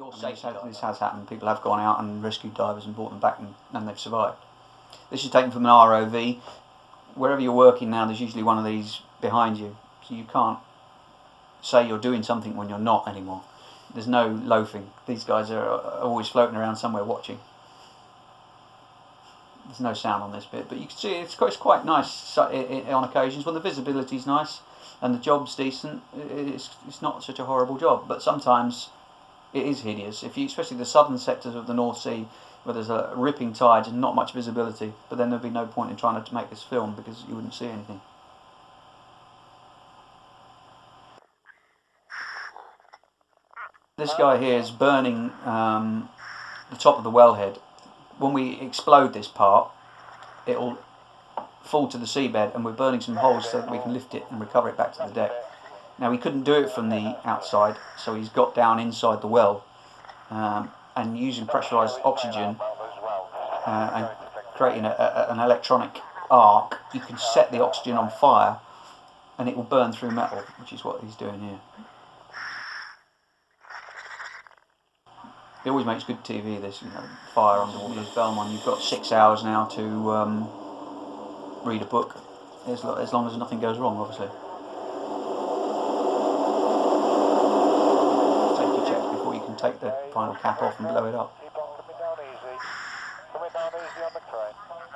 You're safe. This has happened. People have gone out and rescued divers and brought them back, and they've survived. This is taken from an ROV. Wherever you're working now, there's usually one of these behind you, so you can't say you're doing something when you're not anymore. There's no loafing. These guys are always floating around somewhere watching. There's no sound on this bit, but you can see it's quite nice on occasions when the visibility's nice and the job's decent. It's not such a horrible job, but sometimes it is hideous. Especially the southern sectors of the North Sea, where there's a ripping tides and not much visibility, but then there'd be no point in trying to make this film because you wouldn't see anything. This guy here is burning the top of the wellhead. When we explode this part, it'll fall to the seabed, and we're burning some holes so that we can lift it and recover it back to the deck. Now, he couldn't do it from the outside, so he's got down inside the well, and using pressurised oxygen and creating an electronic arc, you can set the oxygen on fire and it will burn through metal, which is what he's doing here. It always makes good TV, this, fire underwater. There's Belmont. You've got 6 hours now to read a book, as long as nothing goes wrong, obviously. Safety checks before you can take the final cap off and blow it up.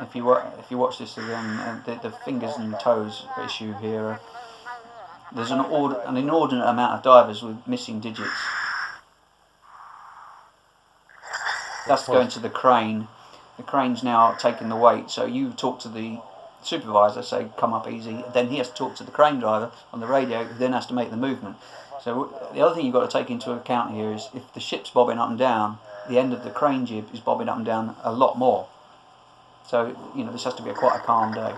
If you watch this again, the fingers and toes issue here, there's an inordinate amount of divers with missing digits. That's going to the crane. The crane's now taking the weight, so you talk to the supervisor, say come up easy, then he has to talk to the crane driver on the radio, who then has to make the movement. So the other thing you've got to take into account here is if the ship's bobbing up and down, the end of the crane jib is bobbing up and down a lot more. So, this has to be quite a calm day.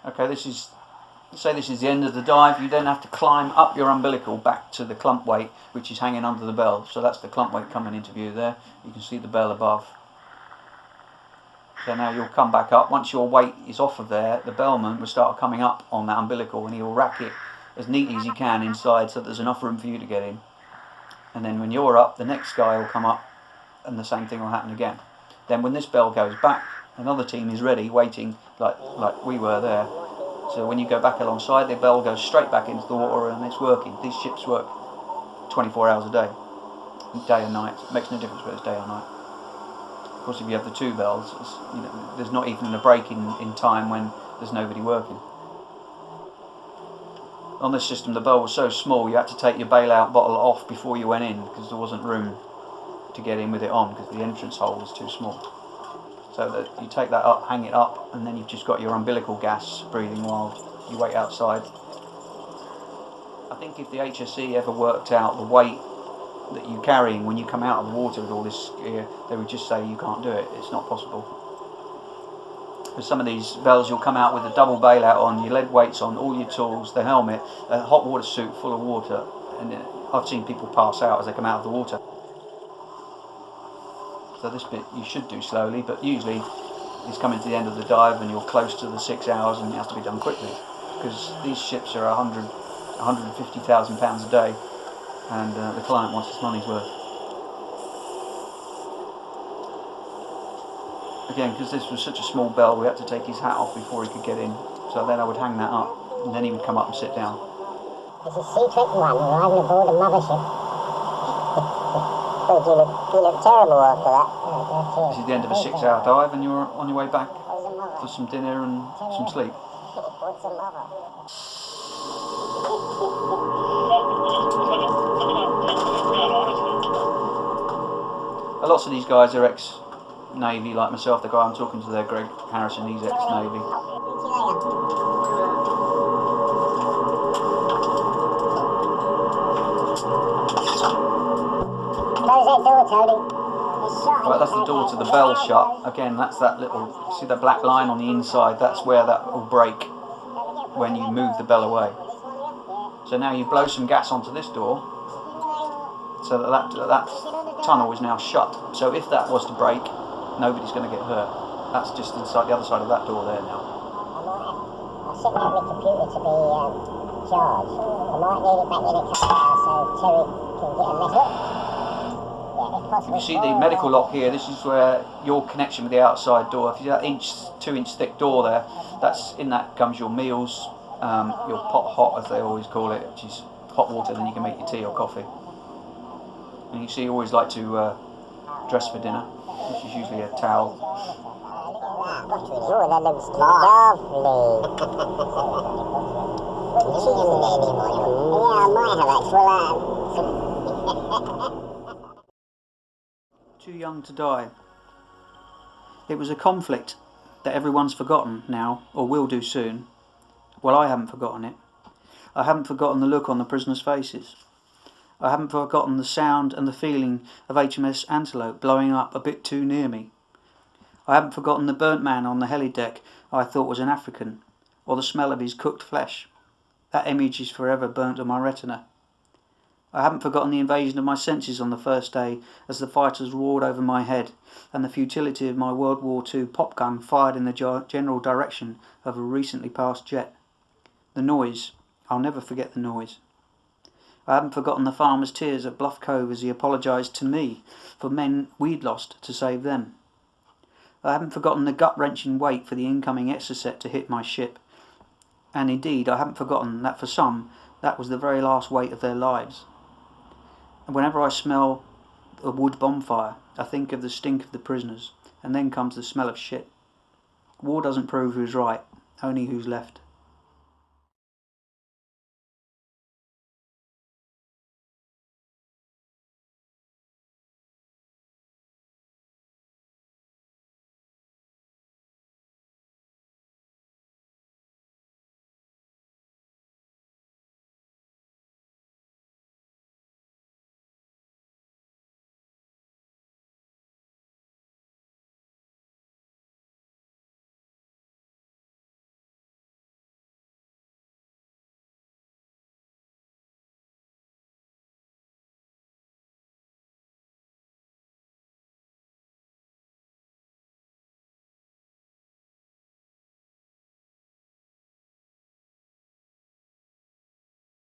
Okay, say this is the end of the dive. You then have to climb up your umbilical back to the clump weight, which is hanging under the bell. So that's the clump weight coming into view there. You can see the bell above. So now you'll come back up. Once your weight is off of there, the bellman will start coming up on that umbilical, and he'll rack it as neatly as he can inside so that there's enough room for you to get in. And then when you're up, the next guy will come up and the same thing will happen again. Then when this bell goes back, another team is ready, waiting like we were there. So when you go back alongside, the bell goes straight back into the water and it's working. These ships work 24 hours a day, day and night. It makes no difference whether it's day or night. Of course, if you have the two bells, there's not even a break in time when there's nobody working. On this system, the bell was so small you had to take your bailout bottle off before you went in because there wasn't room to get in with it on because the entrance hole was too small. So that you take that up, hang it up, and then you've just got your umbilical gas breathing while you wait outside. I think if the HSE ever worked out the weight that you're carrying when you come out of the water with all this gear, they would just say you can't do it, it's not possible. With some of these bells, you'll come out with a double bailout on, your lead weights on, all your tools, the helmet, a hot water suit full of water, and I've seen people pass out as they come out of the water. So this bit you should do slowly, but usually it's coming to the end of the dive and you're close to the 6 hours and it has to be done quickly because these ships are 150,000 pounds a day and the client wants his money's worth. Again, because this was such a small bell, we had to take his hat off before he could get in. So then I would hang that up and then he would come up and sit down. This is Sea-Trick 1, we're riding aboard a mothership. You look terrible after that. This is the end of a 6 hour dive and you're on your way back for some dinner and some sleep. Lots of these guys are ex-Navy, like myself. The guy I'm talking to there, Greg Harrison, he's ex-Navy. Right, that's the door to the bell shut. Again, that's that little, see the black line on the inside, that's where that will break when you move the bell away. So now you blow some gas onto this door, so that tunnel is now shut. So if that was to break, nobody's going to get hurt. That's just inside the other side of that door there now. setting up my computer to be charged. I might need it back in a couple of hours so Terry can get a message. Yeah, if possible. If you see the medical lock here, this is where your connection with the outside door. If you see that 2-inch thick door there, that's in that comes your meals, your pot hot as they always call it, which is hot water. Then you can make your tea or coffee. And you see, you always like to dress for dinner, which is usually a towel. Oh, that looks lovely. Yeah, I might have actually. Too young to die. It was a conflict that everyone's forgotten now, or will do soon. Well, I haven't forgotten it. I haven't forgotten the look on the prisoners' faces. I haven't forgotten the sound and the feeling of HMS Antelope blowing up a bit too near me. I haven't forgotten the burnt man on the helideck I thought was an African, or the smell of his cooked flesh. That image is forever burnt on my retina. I haven't forgotten the invasion of my senses on the first day as the fighters roared over my head, and the futility of my World War II pop gun fired in the general direction of a recently passed jet. The noise, I'll never forget the noise. I haven't forgotten the farmer's tears at Bluff Cove as he apologised to me for men we'd lost to save them. I haven't forgotten the gut-wrenching wait for the incoming Exocet to hit my ship. And indeed, I haven't forgotten that for some, that was the very last wait of their lives. And whenever I smell a wood bonfire, I think of the stink of the prisoners, and then comes the smell of shit. War doesn't prove who's right, only who's left.